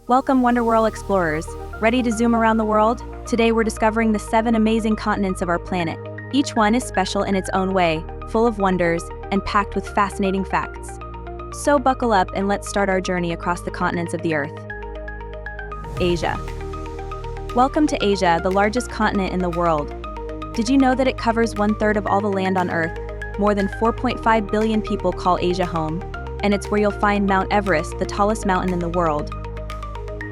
Welcome Wonder World explorers. Ready to zoom around the world? Today we're discovering the 7 amazing continents of our planet. Each one is special in its own way, full of wonders, and packed with fascinating facts. So buckle up and let's start our journey across the continents of the Earth. Asia. Welcome to Asia, the largest continent in the world. Did you know that it covers 1/3 of all the land on Earth? More than 4.5 billion people call Asia home, and it's where you'll find Mount Everest, the tallest mountain in the world.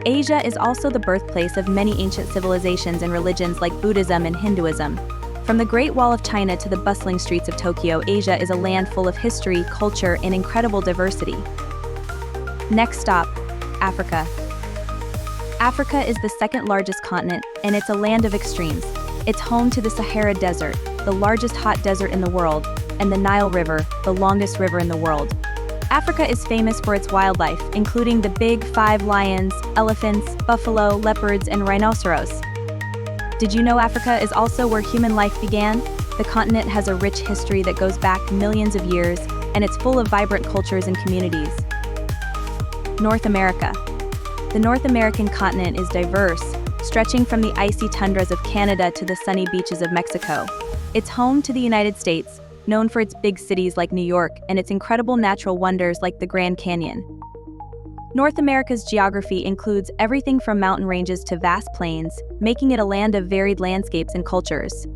Asia is also the birthplace of many ancient civilizations and religions like Buddhism and Hinduism. From the Great Wall of China to the bustling streets of Tokyo, Asia is a land full of history, culture, and incredible diversity. Next stop, Africa. Africa is the second largest continent, and it's a land of extremes. It's home to the Sahara Desert, the largest hot desert in the world, and the Nile River, the longest river in the world. Africa is famous for its wildlife, including the big 5 lions, elephants, buffalo, leopards, and rhinoceros. Did you know Africa is also where human life began? The continent has a rich history that goes back millions of years, and it's full of vibrant cultures and communities. North America. The North American continent is diverse, stretching from the icy tundras of Canada to the sunny beaches of Mexico. It's home to the United States, known for its big cities like New York and its incredible natural wonders like the Grand Canyon. North America's geography includes everything from mountain ranges to vast plains, making it a land of varied landscapes and cultures.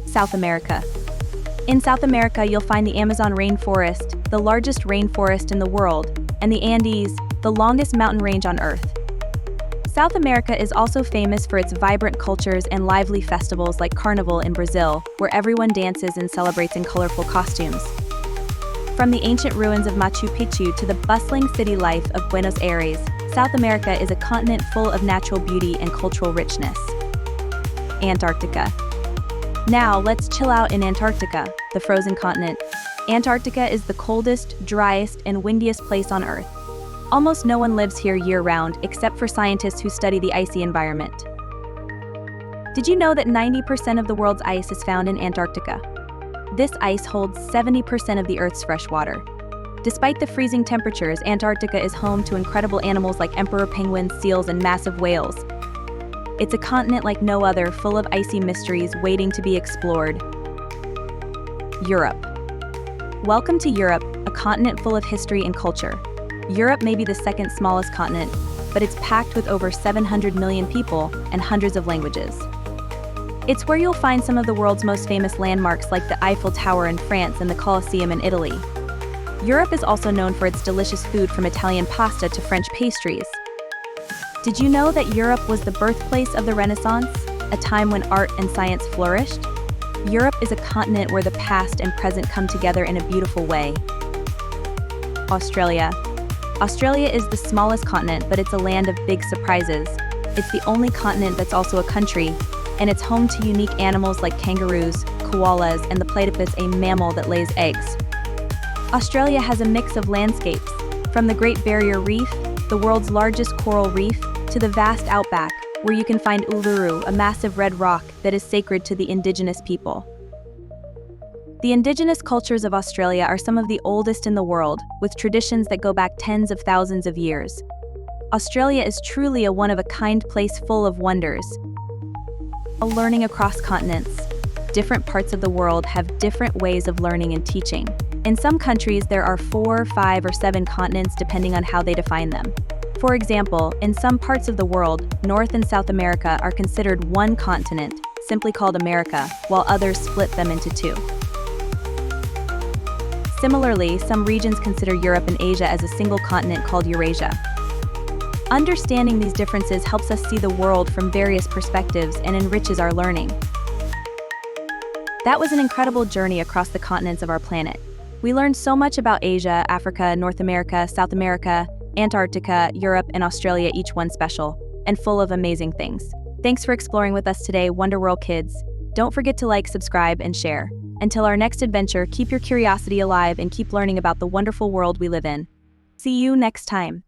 South America. In South America, you'll find the Amazon rainforest, the largest rainforest in the world, and the Andes, the longest mountain range on Earth. South America is also famous for its vibrant cultures and lively festivals like Carnival in Brazil, where everyone dances and celebrates in colorful costumes. From the ancient ruins of Machu Picchu to the bustling city life of Buenos Aires, South America is a continent full of natural beauty and cultural richness. Antarctica. Now let's chill out in Antarctica, the frozen continent. Antarctica is the coldest, driest, and windiest place on Earth. Almost no one lives here year-round, except for scientists who study the icy environment. Did you know that 90% of the world's ice is found in Antarctica? This ice holds 70% of the Earth's fresh water. Despite the freezing temperatures, Antarctica is home to incredible animals like emperor penguins, seals, and massive whales. It's a continent like no other, full of icy mysteries waiting to be explored. Europe. Welcome to Europe, a continent full of history and culture. Europe may be the second smallest continent, but it's packed with over 700 million people and hundreds of languages. It's where you'll find some of the world's most famous landmarks like the Eiffel Tower in France and the Colosseum in Italy. Europe is also known for its delicious food, from Italian pasta to French pastries. Did you know that Europe was the birthplace of the Renaissance, a time when art and science flourished? Europe is a continent where the past and present come together in a beautiful way. Australia. Australia is the smallest continent, but it's a land of big surprises. It's the only continent that's also a country, and it's home to unique animals like kangaroos, koalas, and the platypus, a mammal that lays eggs. Australia has a mix of landscapes, from the Great Barrier Reef, the world's largest coral reef, to the vast outback, where you can find Uluru, a massive red rock that is sacred to the indigenous people. The indigenous cultures of Australia are some of the oldest in the world, with traditions that go back tens of thousands of years. Australia is truly a one-of-a-kind place full of wonders. Learning across continents. Different parts of the world have different ways of learning and teaching. In some countries, there are 4, 5, or 7 continents depending on how they define them. For example, in some parts of the world, North and South America are considered one continent, simply called America, while others split them into 2. Similarly, some regions consider Europe and Asia as a single continent called Eurasia. Understanding these differences helps us see the world from various perspectives and enriches our learning. That was an incredible journey across the continents of our planet. We learned so much about Asia, Africa, North America, South America, Antarctica, Europe, and Australia, each one special and full of amazing things. Thanks for exploring with us today, Wonder World kids. Don't forget to like, subscribe, and share. Until our next adventure, keep your curiosity alive and keep learning about the wonderful world we live in. See you next time.